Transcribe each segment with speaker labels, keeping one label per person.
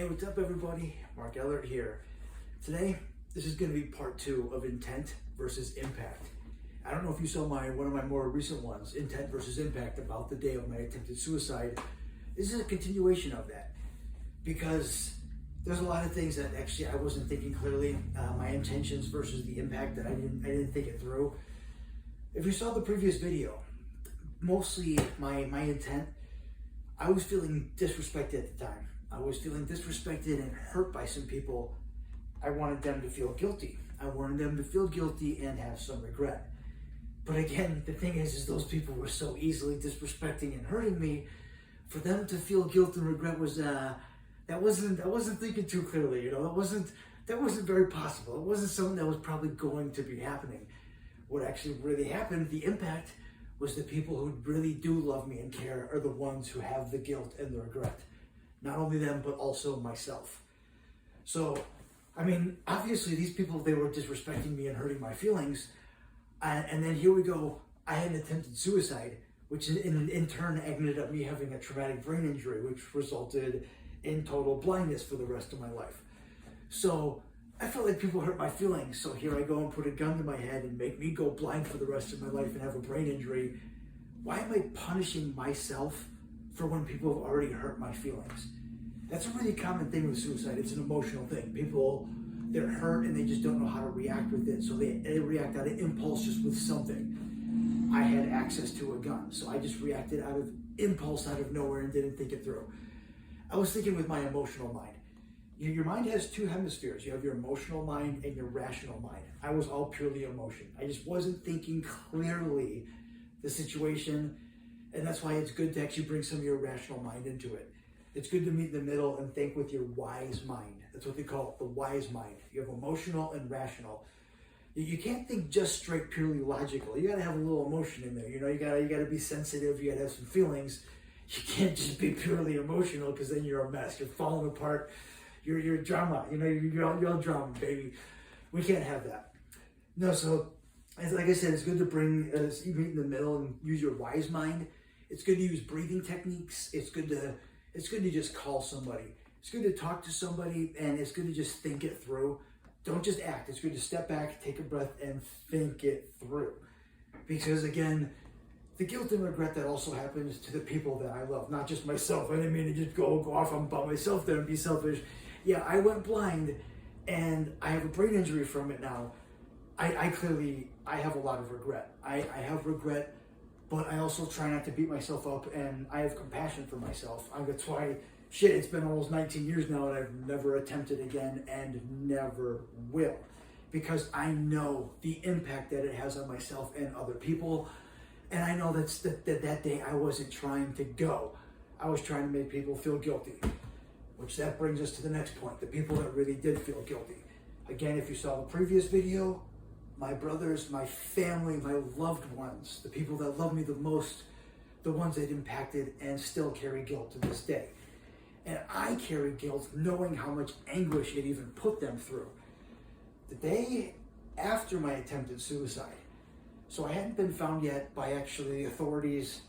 Speaker 1: Hey, what's up everybody? Mark Ellert here. Today, this is going to be part 2 of intent versus impact. I don't know if you saw one of my more recent ones, intent versus impact, about the day of my attempted suicide. This is a continuation of that because there's a lot of things that actually I wasn't thinking clearly. My intentions versus the impact that I didn't think it through. If you saw the previous video, mostly my intent, I was feeling disrespected at the time. I was feeling disrespected and hurt by some people. I wanted them to feel guilty. I wanted them to feel guilty and have some regret. But again, the thing is those people were so easily disrespecting and hurting me. For them to feel guilt and regret was I wasn't thinking too clearly. That wasn't very possible. It wasn't something that was probably going to be happening. What actually really happened, the impact, was the people who really do love me and care are the ones who have the guilt and the regret. Not only them, but also myself. So, I mean, obviously these people, they were disrespecting me and hurting my feelings. And then here we go, I had an attempted suicide, which in turn ended up me having a traumatic brain injury, which resulted in total blindness for the rest of my life. So I felt like people hurt my feelings. So here I go and put a gun to my head and make me go blind for the rest of my life and have a brain injury. Why am I punishing myself for when people have already hurt my feelings? That's a really common thing with suicide. It's an emotional thing. People, they're hurt and they just don't know how to react with it. So they react out of impulse just with something. I had access to a gun, so I just reacted out of impulse, out of nowhere, and didn't think it through. I was thinking with my emotional mind. Your mind has two hemispheres. You have your emotional mind and your rational mind. I was all purely emotion. I just wasn't thinking clearly the situation. And that's why it's good to actually bring some of your rational mind into it. It's good to meet in the middle and think with your wise mind. That's what they call it, the wise mind. You have emotional and rational. You can't think just straight, purely logical. You gotta have a little emotion in there. You gotta be sensitive. You gotta have some feelings. You can't just be purely emotional because then you're a mess. You're falling apart. You're drama. You're all drama, baby. We can't have that. No, so like I said, it's good to you meet in the middle and use your wise mind. It's good to use breathing techniques. It's good to just call somebody. It's good to talk to somebody, and it's good to just think it through. Don't just act. It's good to step back, take a breath, and think it through. Because again, the guilt and regret that also happens to the people that I love, not just myself. I didn't mean to just go off on about myself there and be selfish. Yeah, I went blind, and I have a brain injury from it now. I have a lot of regret. I have regret. But I also try not to beat myself up, and I have compassion for myself. That's why, it's been almost 19 years now, and I've never attempted again and never will. Because I know the impact that it has on myself and other people. And I know that day I wasn't trying to go. I was trying to make people feel guilty. Which that brings us to the next point, the people that really did feel guilty. Again, if you saw the previous video, my brothers, my family, my loved ones, the people that love me the most, the ones that impacted and still carry guilt to this day. And I carry guilt knowing how much anguish it even put them through. The day after my attempted suicide, so I hadn't been found yet by actually the authorities.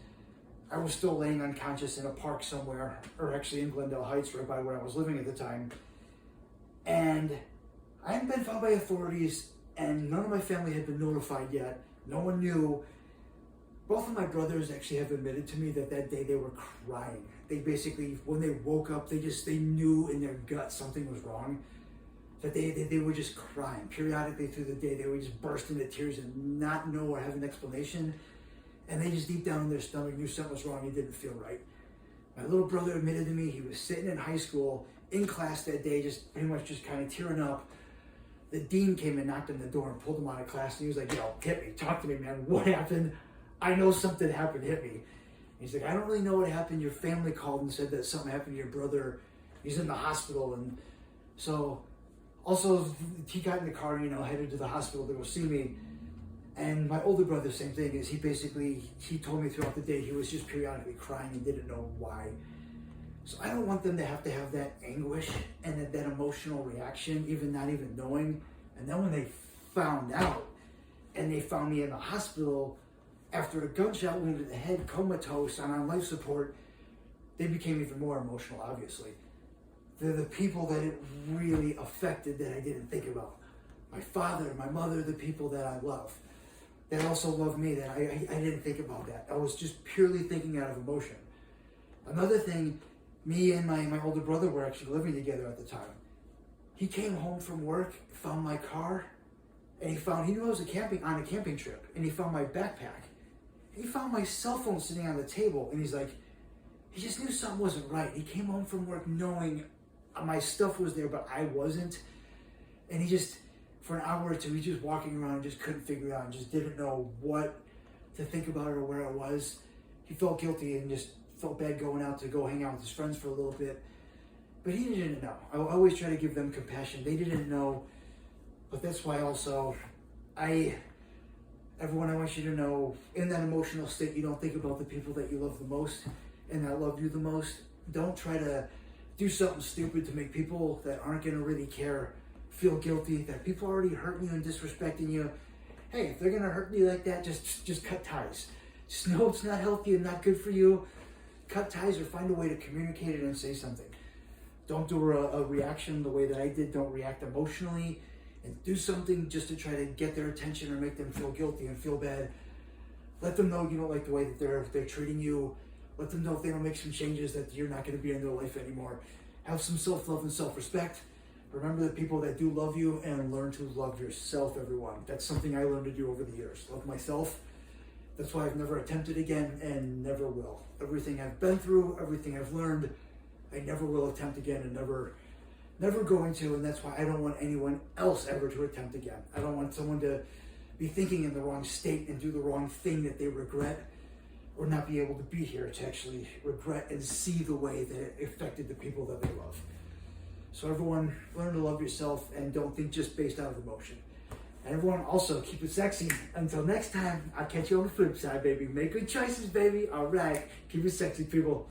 Speaker 1: I was still laying unconscious in a park somewhere, or actually in Glendale Heights, right by where I was living at the time. And I hadn't been found by authorities, and none of my family had been notified yet. No one knew. Both of my brothers actually have admitted to me that day they were crying. They basically, when they woke up, they knew in their gut something was wrong. That they were just crying. Periodically through the day, they would just burst into tears and not know or have an explanation. And they just deep down in their stomach knew something was wrong and didn't feel right. My little brother admitted to me he was sitting in high school, in class that day, just pretty much just kind of tearing up. The dean came and knocked on the door and pulled him out of class, and he was like, yo, hit me, talk to me, man, what happened? I know something happened, hit me. And he's like, I don't really know what happened. Your family called and said that something happened to your brother. He's in the hospital. And so, also, he got in the car, headed to the hospital to go see me. And my older brother, same thing, is he told me throughout the day he was just periodically crying and didn't know why. So I don't want them to have that anguish and that emotional reaction, not even knowing. And then when they found out and they found me in the hospital after a gunshot wound to the head, comatose, and on life support, they became even more emotional, obviously. They're the people that it really affected that I didn't think about. My father, my mother, the people that I love. That also love me, that I didn't think about that. I was just purely thinking out of emotion. Another thing, me and my older brother were actually living together at the time. He came home from work, found my car, and he knew I was on a camping trip, and he found my backpack. He found my cell phone sitting on the table, and he's like, he just knew something wasn't right. He came home from work knowing my stuff was there, but I wasn't. And he just, for an hour or two, he just walking around and just couldn't figure it out and just didn't know what to think about it or where it was. He felt guilty and just felt bad going out to go hang out with his friends for a little bit. But he didn't know. I always try to give them compassion. They didn't know. But that's why also, everyone, I want you to know, in that emotional state, you don't think about the people that you love the most and that love you the most. Don't try to do something stupid to make people that aren't going to really care feel guilty, that people are already hurting you and disrespecting you. Hey, if they're going to hurt you like that, just cut ties. Just know it's not healthy and not good for you. Cut ties or find a way to communicate it and say something. Don't do a reaction the way that I did. Don't react emotionally, and do something just to try to get their attention or make them feel guilty and feel bad. Let them know you don't like the way that they're treating you. Let them know if they don't make some changes that you're not going to be in their life anymore. Have some self-love and self-respect. Remember the people that do love you, and learn to love yourself, everyone. That's something I learned to do over the years. Love myself. That's why I've never attempted again and never will. Everything I've been through, everything I've learned, I never will attempt again and never going to. And that's why I don't want anyone else ever to attempt again. I don't want someone to be thinking in the wrong state and do the wrong thing that they regret, or not be able to be here to actually regret and see the way that it affected the people that they love. So everyone, learn to love yourself and don't think just based out of emotion. And everyone, also keep it sexy. Until next time, I'll catch you on the flip side, baby. Make good choices, baby. All right. Keep it sexy, people.